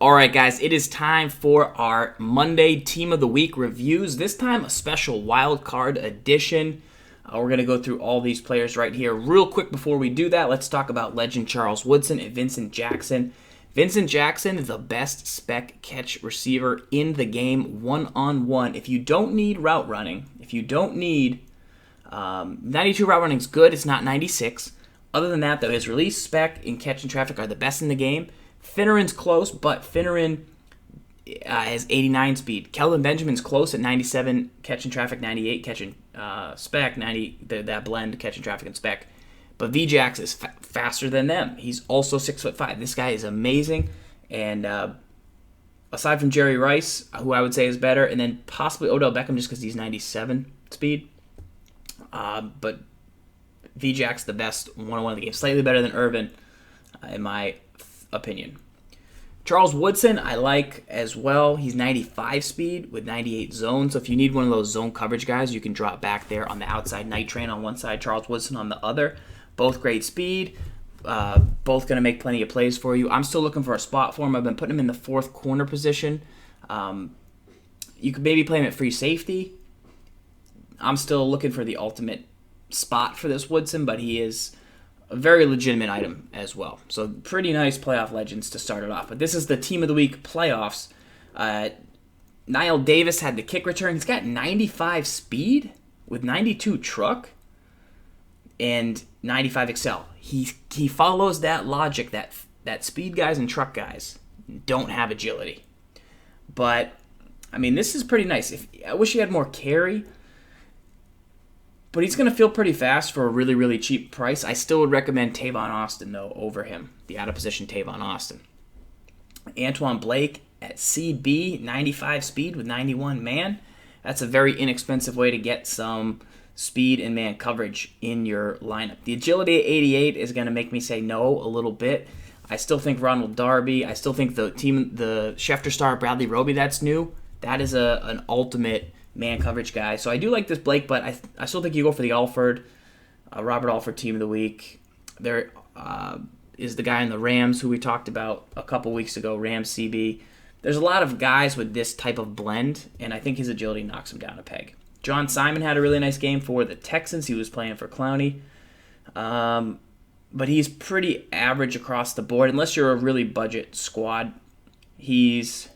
All right, guys, it is time for our Monday Team of the Week reviews. This time, a special wild card edition. We're going to go through all these players right here. Real quick before we do that, let's talk about legend Charles Woodson and Vincent Jackson. Vincent Jackson is the best spec catch receiver in the game, one-on-one. If you don't need route running, if you don't need 92 route running is good, it's not 96. Other than that, though, his release, spec, and catch and traffic are the best in the game. Finneran's close, but Finneran has 89 speed. Kelvin Benjamin's close at 97 catch and traffic, 98 catch and spec, 90 that blend catch and traffic and spec. But VJax is faster than them. He's also 6'5". This guy is amazing. And aside from Jerry Rice, who I would say is better, and then possibly Odell Beckham just because he's 97 speed. But VJax the best one-on-one in the game, slightly better than Irvin, in my opinion. Charles Woodson, I like as well. He's 95 speed with 98 zone. So if you need one of those zone coverage guys, you can drop back there on the outside. Night Train on one side, Charles Woodson on the other. Both great speed. Both going to make plenty of plays for you. I'm still looking for a spot for him. I've been putting him in the fourth corner position. You could maybe play him at free safety. I'm still looking for the ultimate spot for this Woodson, but he is a very legitimate item as well. So pretty nice playoff legends to start it off. But this is the Team of the Week playoffs. Niall Davis had the kick return. He's got 95 speed with 92 truck and 95 excel. He follows that logic that speed guys and truck guys don't have agility. But, I mean, this is pretty nice. I wish he had more carry. But he's going to feel pretty fast for a really, really cheap price. I still would recommend Tavon Austin, though, over him. The out-of-position Tavon Austin. Antoine Blake at CB, 95 speed with 91 man. That's a very inexpensive way to get some speed and man coverage in your lineup. The agility at 88 is going to make me say no a little bit. I still think Ronald Darby. I still think the Schefter star Bradley Roby that's new. That is an ultimate man coverage guy. So I do like this Blake, but I still think you go for the Alford, Robert Alford Team of the Week. There is the guy in the Rams who we talked about a couple weeks ago, Rams CB. There's a lot of guys with this type of blend, and I think his agility knocks him down a peg. John Simon had a really nice game for the Texans. He was playing for Clowney. But he's pretty average across the board, unless you're a really budget squad. He's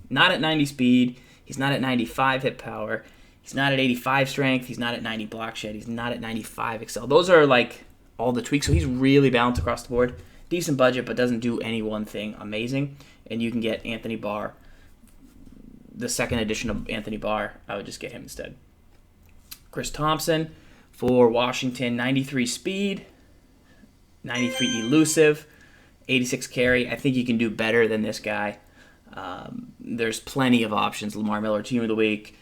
not at 90 speed. He's not at 95 hit power. He's not at 85 strength. He's not at 90 block shed. He's not at 95 excel. Those are like all the tweaks. So he's really balanced across the board. Decent budget, but doesn't do any one thing amazing. And you can get Anthony Barr, the second edition of Anthony Barr. I would just get him instead. Chris Thompson for Washington, 93 speed, 93 elusive, 86 carry. I think you can do better than this guy. There's plenty of options. Lamar Miller, Team of the Week.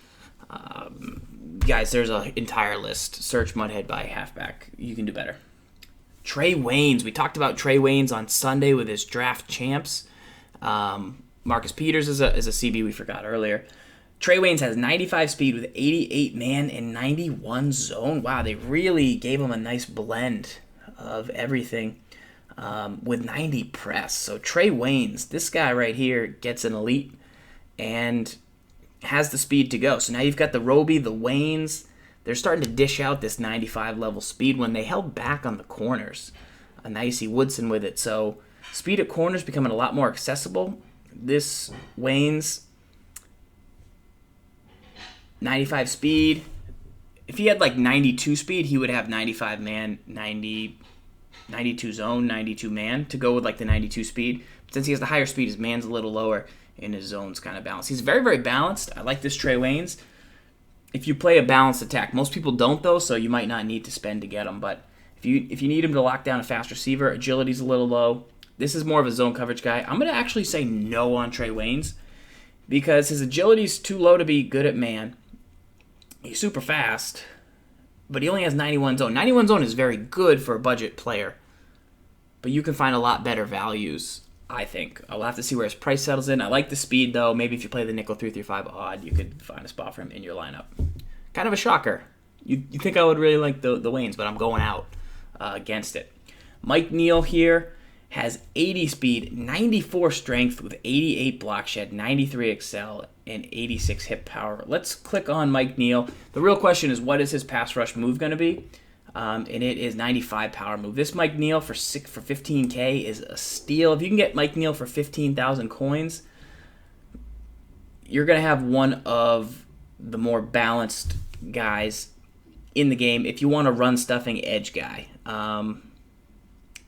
Guys, there's an entire list. Search Mudhead by halfback. You can do better. Trey Waynes. We talked about Trey Waynes on Sunday with his draft champs. Marcus Peters is a CB we forgot earlier. Trey Waynes has 95 speed with 88 man and 91 zone. Wow, they really gave him a nice blend of everything. With 90 press. So Trey Waynes, this guy right here, gets an elite and has the speed to go. So now you've got the Roby, the Waynes. They're starting to dish out this 95 level speed when they held back on the corners. And now you see Woodson with it. So speed at corners becoming a lot more accessible. This Waynes, 95 speed. If he had like 92 speed, he would have 95 man, 92 zone, 92 man to go with like the 92 speed. But since he has the higher speed, his man's a little lower and his zone's kind of balanced. He's very, very balanced. I like this Trey Waynes. If you play a balanced attack, most people don't though, so you might not need to spend to get him. But if you need him to lock down a fast receiver, agility's a little low. This is more of a zone coverage guy. I'm going to actually say no on Trey Waynes because his agility's too low to be good at man. He's super fast, but he only has 91 zone. 91 zone is very good for a budget player. But you can find a lot better values, I think. I'll have to see where his price settles in. I like the speed, though. Maybe if you play the nickel 335 odd, you could find a spot for him in your lineup. Kind of a shocker. You think I would really like the Waynes, but I'm going out against it. Mike Neal here has 80 speed, 94 strength with 88 block shed, 93 excel, and 86 hit power. Let's click on Mike Neal. The real question is, what is his pass rush move going to be? And it is 95 power move. This Mike Neal for 15K is a steal. If you can get Mike Neal for 15,000 coins, you're going to have one of the more balanced guys in the game if you want a run-stuffing edge guy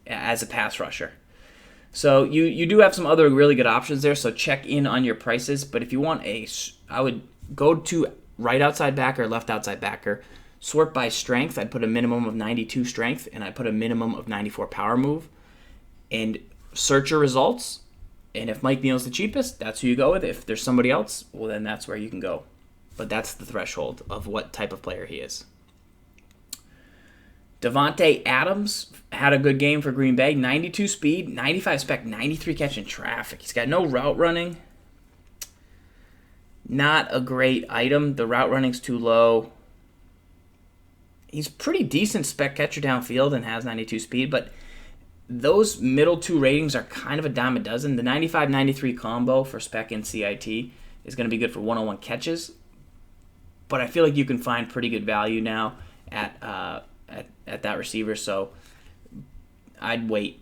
as a pass rusher. So you do have some other really good options there, so check in on your prices. But if you want I would go to right outside backer, left outside backer, sort by strength. I'd put a minimum of 92 strength, and I'd put a minimum of 94 power move, and search your results. And if Mike Neal's the cheapest, that's who you go with. If there's somebody else, well, then that's where you can go. But that's the threshold of what type of player he is. Devontae Adams had a good game for Green Bay. 92 speed, 95 spec, 93 catch in traffic. He's got no route running. Not a great item. The route running's too low. He's pretty decent spec catcher downfield and has 92 speed, but those middle two ratings are kind of a dime a dozen. The 95-93 combo for spec and CIT is going to be good for one-on-one catches, but I feel like you can find pretty good value now at that receiver, so I'd wait.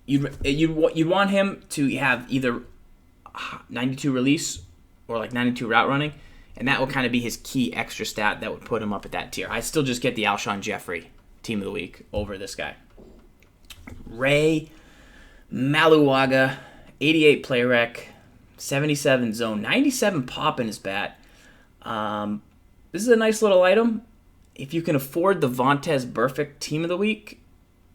You'd want him to have either 92 release or like 92 route running, and that will kind of be his key extra stat that would put him up at that tier. I still just get the Alshon Jeffrey team of the week over this guy. Ray Maluaga, 88 play rec, 77 zone, 97 pop in his bat. This is a nice little item. If you can afford the Vontaze Burfict team of the week,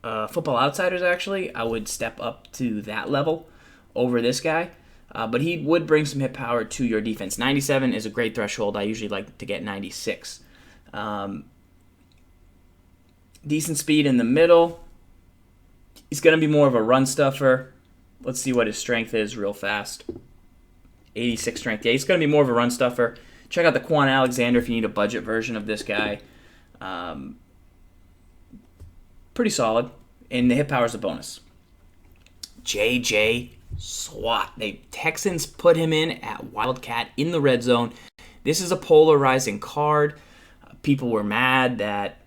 Football Outsiders actually, I would step up to that level over this guy. But he would bring some hit power to your defense. 97 is a great threshold. I usually like to get 96. Decent speed in the middle. He's going to be more of a run stuffer. Let's see what his strength is real fast. 86 strength. Yeah, he's going to be more of a run stuffer. Check out the Quan Alexander if you need a budget version of this guy. Pretty solid. And the hit power is a bonus. J.J. SWAT. The Texans put him in at Wildcat in the red zone. This is a polarizing card. People were mad that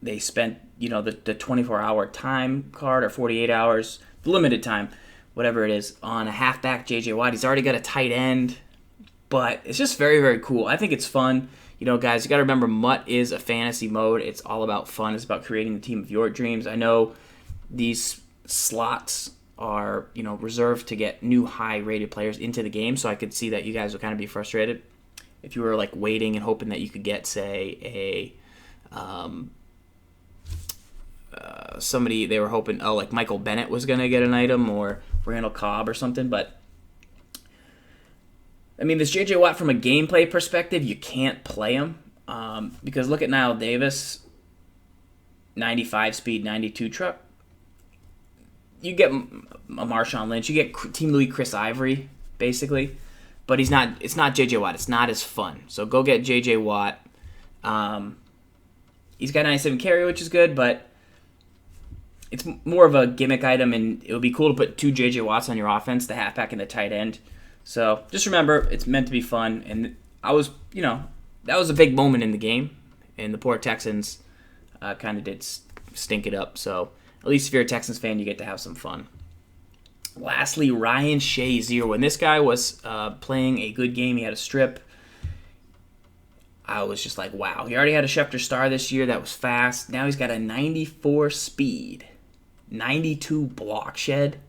they spent, the 24-hour time card or 48 hours, the limited time, whatever it is, on a halfback J.J. Watt. He's already got a tight end, but it's just very, very cool. I think it's fun. Guys, you got to remember, MUT is a fantasy mode. It's all about fun. It's about creating the team of your dreams. I know these slots are, reserved to get new high-rated players into the game, so I could see that you guys would kind of be frustrated if you were, waiting and hoping that you could get, say, somebody they were hoping, like Michael Bennett was going to get an item or Randall Cobb or something, but this J.J. Watt, from a gameplay perspective, you can't play him because look at Nile Davis, 95 speed, 92 truck. You get a Marshawn Lynch, you get Team Louis Chris Ivory, basically, but it's not J.J. Watt. It's not as fun. So go get J.J. Watt. He's got 97 carry, which is good, but it's more of a gimmick item, and it would be cool to put two J.J. Watts on your offense, the halfback and the tight end. So just remember, it's meant to be fun, and that was a big moment in the game, and the poor Texans kind of did stink it up. So at least if you're a Texans fan, you get to have some fun. Lastly, Ryan Shazier. When this guy was playing a good game, he had a strip. I was just like, wow. He already had a Schefter star this year that was fast. Now he's got a 94 speed, 92 block shed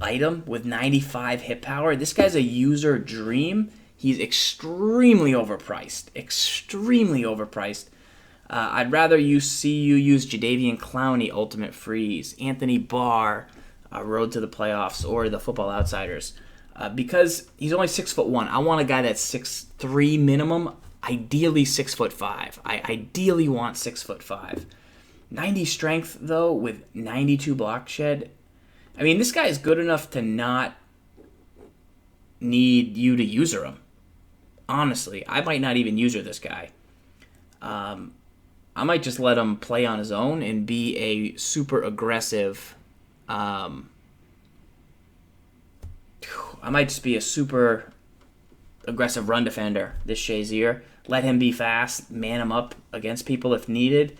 item with 95 hit power. This guy's a user dream. He's extremely overpriced. Extremely overpriced. I'd rather see you use Jadeveon Clowney Ultimate Freeze, Anthony Barr, Road to the Playoffs, or the Football Outsiders. Because he's only 6'1". I want a guy that's 6'3" minimum, ideally 6'5". I ideally want 6'5". 90 strength, though, with 92 block shed. This guy is good enough to not need you to user him. Honestly, I might not even user this guy. I might just let him play on his own and be a super aggressive. I might just be a super aggressive run defender, this Shazier. Let him be fast, man him up against people if needed.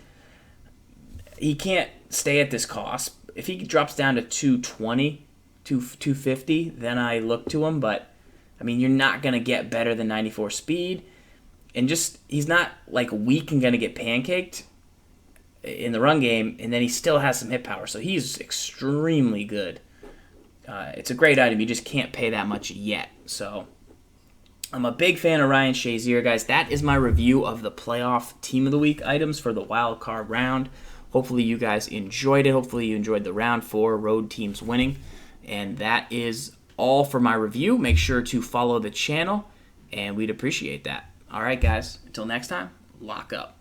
He can't stay at this cost. If he drops down to 220, 250, then I look to him. But, I mean, you're not going to get better than 94 speed. And just, he's not, like, weak and going to get pancaked in the run game. And then he still has some hit power. So he's extremely good. It's a great item. You just can't pay that much yet. So I'm a big fan of Ryan Shazier, guys. That is my review of the playoff Team of the Week items for the wild card round. Hopefully you guys enjoyed it. Hopefully you enjoyed the round 4 road teams winning. And that is all for my review. Make sure to follow the channel, and we'd appreciate that. All right, guys. Until next time, lock up.